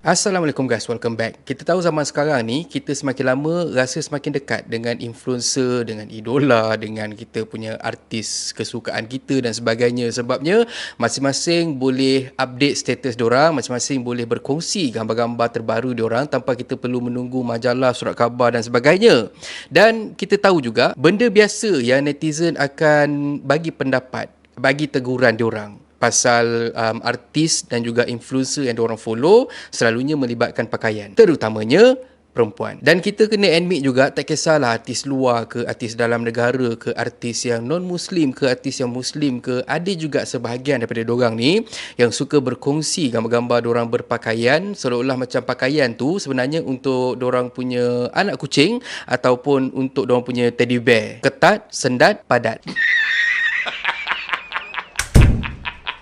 Assalamualaikum guys, welcome back. Kita tahu zaman sekarang ni, kita semakin lama rasa semakin dekat dengan influencer, dengan idola, dengan kita punya artis kesukaan kita dan sebagainya. Sebabnya masing-masing boleh update status diorang, masing-masing boleh berkongsi gambar-gambar terbaru diorang tanpa kita perlu menunggu majalah, surat khabar dan sebagainya. Dan kita tahu juga, benda biasa yang netizen akan bagi pendapat, bagi teguran diorang pasal artis dan juga influencer yang diorang follow selalunya melibatkan pakaian, terutamanya perempuan. Dan kita kena admit juga, tak kisahlah artis luar ke, artis dalam negara ke, artis yang non-Muslim ke, artis yang Muslim ke, ada juga sebahagian daripada diorang ni yang suka berkongsi gambar-gambar diorang berpakaian seolah-olah macam pakaian tu sebenarnya untuk diorang punya anak kucing ataupun untuk diorang punya teddy bear. Ketat, sendat, padat.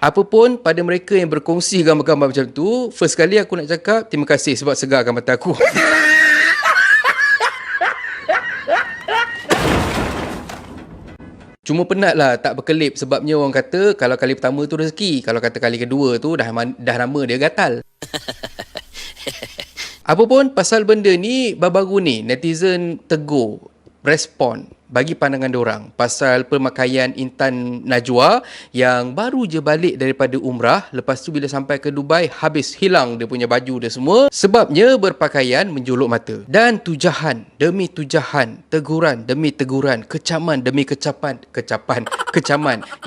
Apapun pada mereka yang berkongsi gambar-gambar macam tu, first kali aku nak cakap terima kasih sebab segarkan mata aku. Cuma penat lah tak berkelip sebabnya orang kata kalau kali pertama tu rezeki, kalau kata kali kedua tu dah nama dia gatal. Apapun pasal benda ni, baru-baru ni netizen tegur, respon, bagi pandangan diorang pasal pemakaian Intan Najwa yang baru je balik daripada umrah. Lepas tu bila sampai ke Dubai, habis hilang dia punya baju dia semua sebabnya berpakaian menjolok mata. Dan tujahan demi tujahan, teguran demi teguran, kecaman demi kecaman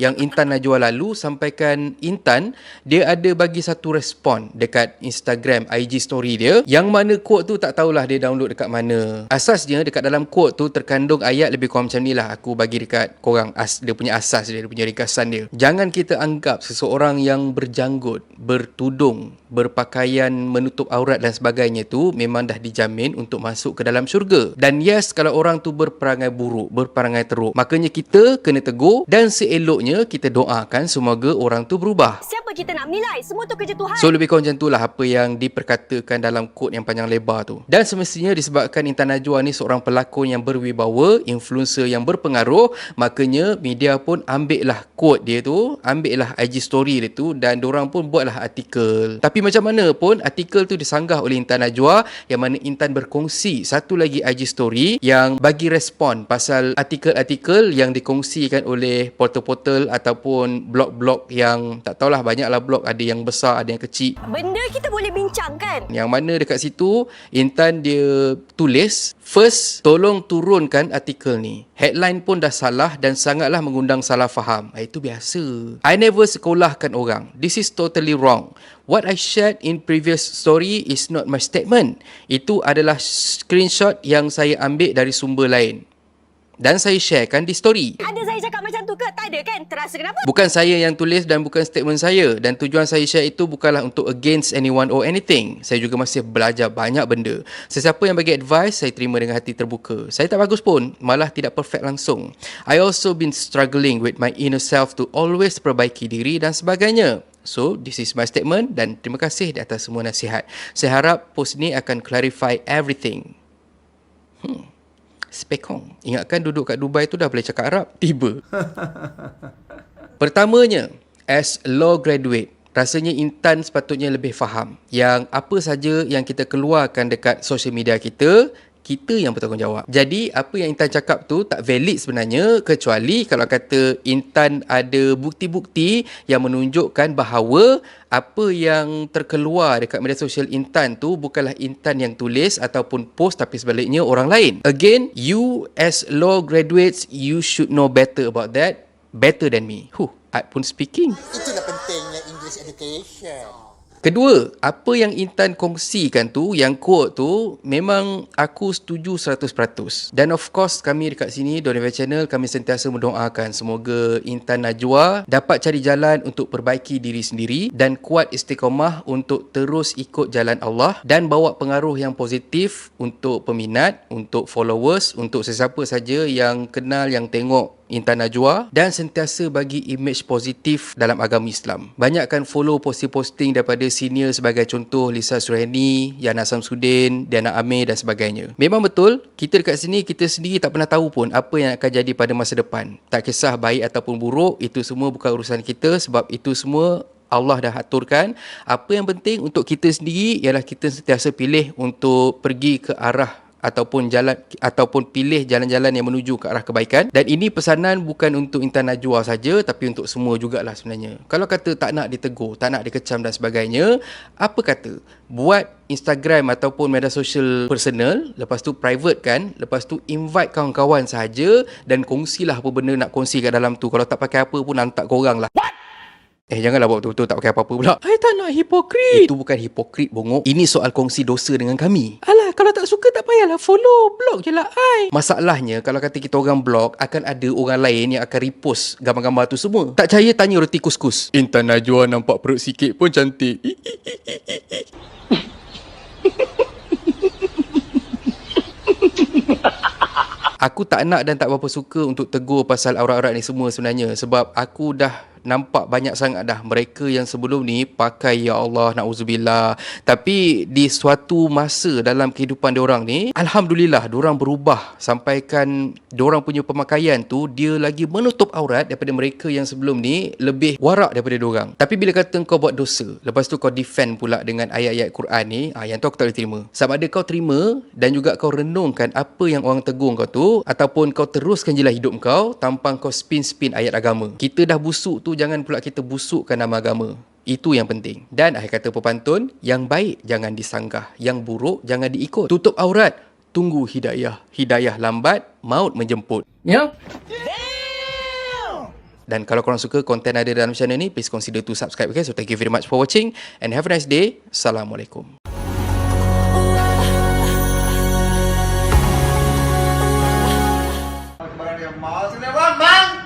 yang Intan Najwa lalu sampaikan Intan, dia ada bagi satu respon dekat Instagram IG story dia, yang mana quote tu tak tahulah dia download dekat mana. Asasnya dekat dalam quote tu terkandung ayat lebih kurang macam ni lah, aku bagi dekat korang dia punya asas dia punya ringkasan dia. Jangan kita anggap seseorang yang berjanggut, bertudung, berpakaian menutup aurat dan sebagainya tu memang dah dijamin untuk masuk ke dalam syurga. Dan yes, kalau orang tu berperangai buruk, berperangai teruk, makanya kita kena tegur dan seeloknya kita doakan semoga orang tu berubah. Siapa kita nak menilai? Semua tu kerja Tuhan. So lebih kurang macam tu lah apa yang diperkatakan dalam quote yang panjang lebar tu. Dan semestinya disebabkan Intan Najwa ni seorang pelakon yang berwibawa, influencer yang berpengaruh, makanya media pun ambil lah quote dia tu, ambil lah IG story dia tu dan diorang pun buatlah artikel. Tapi macam mana pun artikel tu disanggah oleh Intan Najwa, yang mana Intan berkongsi satu lagi IG story yang bagi respon pasal artikel-artikel yang dikongsikan oleh portal-portal ataupun blog-blog yang tak tahulah, banyaklah blog, ada yang besar ada yang kecil. Benda kita boleh bincangkan. Yang mana dekat situ Intan dia tulis, first, tolong turunkan artikel ni. Headline pun dah salah dan sangatlah mengundang salah faham. Itu biasa. I never sekolahkan orang. This is totally wrong. What I shared in previous story is not my statement. Itu adalah screenshot yang saya ambil dari sumber lain dan saya sharekan di story. Ada saya cakap macam tu ke? Tak ada kan? Terasa kenapa? Bukan saya yang tulis dan bukan statement saya. Dan tujuan saya share itu bukanlah untuk against anyone or anything. Saya juga masih belajar banyak benda. Sesiapa yang bagi advice, saya terima dengan hati terbuka. Saya tak bagus pun, malah tidak perfect langsung. I also been struggling with my inner self to always perbaiki diri dan sebagainya. So, this is my statement dan terima kasih di atas semua nasihat. Saya harap post ni akan clarify everything. Spekong. Ingatkan duduk kat Dubai tu dah boleh cakap Arab. Tiba. Pertamanya, as law graduate, rasanya Intan sepatutnya lebih faham yang apa saja yang kita keluarkan dekat social media kita yang bertanggungjawab. Jadi, apa yang Intan cakap tu tak valid sebenarnya, kecuali kalau kata Intan ada bukti-bukti yang menunjukkan bahawa apa yang terkeluar dekat media sosial Intan tu bukanlah Intan yang tulis ataupun post, tapi sebaliknya orang lain. Again, you as law graduates, you should know better about that, better than me. Art pun speaking. Itulah pentingnya English education. Kedua, apa yang Intan kongsikan tu, yang quote tu, memang aku setuju 100%. Dan of course, kami dekat sini, Don Event Channel, kami sentiasa mendoakan semoga Intan Najwa dapat cari jalan untuk perbaiki diri sendiri dan kuat istiqamah untuk terus ikut jalan Allah dan bawa pengaruh yang positif untuk peminat, untuk followers, untuk sesiapa saja yang kenal, yang tengok Intan Najwa, dan sentiasa bagi image positif dalam agama Islam. Banyakkan follow posting-posting daripada senior sebagai contoh Lisa Suriani, Yana Samsudin, Diana Amir dan sebagainya. Memang betul, kita dekat sini, kita sendiri tak pernah tahu pun apa yang akan jadi pada masa depan. Tak kisah baik ataupun buruk, itu semua bukan urusan kita sebab itu semua Allah dah aturkan. Apa yang penting untuk kita sendiri ialah kita sentiasa pilih untuk pergi ke arah ataupun pilih jalan-jalan yang menuju ke arah kebaikan. Dan ini pesanan bukan untuk Intan Najwa saja, tapi untuk semua jugalah sebenarnya. Kalau kata tak nak ditegur, tak nak dikecam dan sebagainya, apa kata? Buat Instagram ataupun media sosial personal, lepas tu private kan, lepas tu invite kawan-kawan sahaja dan kongsilah apa benda nak kongsi kat dalam tu. Kalau tak pakai apa pun hantar korang lah. Janganlah buat betul-betul tak pakai apa-apa pula. Tak nak hipokrit. Itu bukan hipokrit, bongok. Ini soal kongsi dosa dengan kami. Alah, kalau tak suka tak payahlah follow. Blog je lah, ai. Masalahnya, kalau kata kita orang blog, akan ada orang lain yang akan repost gambar-gambar tu semua. Tak percaya, tanya roti kus-kus. Intan Najwa nampak perut sikit pun cantik. Aku tak nak dan tak berapa suka untuk tegur pasal aurat-aurat ni semua sebenarnya. Sebab aku dah nampak banyak sangat dah mereka yang sebelum ni pakai, ya Allah, na'udzubillah. Tapi di suatu masa dalam kehidupan diorang ni, alhamdulillah diorang berubah. Sampaikan diorang punya pemakaian tu, dia lagi menutup aurat daripada mereka yang sebelum ni lebih warak daripada diorang. Tapi bila kata kau buat dosa, lepas tu kau defend pula dengan ayat-ayat Quran ni, yang tu aku tak boleh terima. Sebab ada kau terima dan juga kau renungkan apa yang orang tegur kau tu, ataupun kau teruskan je lah hidup kau tanpa kau spin-spin ayat agama. Kita dah busuk tu, jangan pula kita busukkan nama agama. Itu yang penting. Dan akhir kata pepantun, yang baik jangan disanggah, yang buruk jangan diikut. Tutup aurat, tunggu hidayah. Hidayah lambat, maut menjemput. Ya? Dan kalau korang suka konten ada dalam channel ni, please consider to subscribe. Okay? So thank you very much for watching and have a nice day. Assalamualaikum. Kemarin dia mau, sini bang.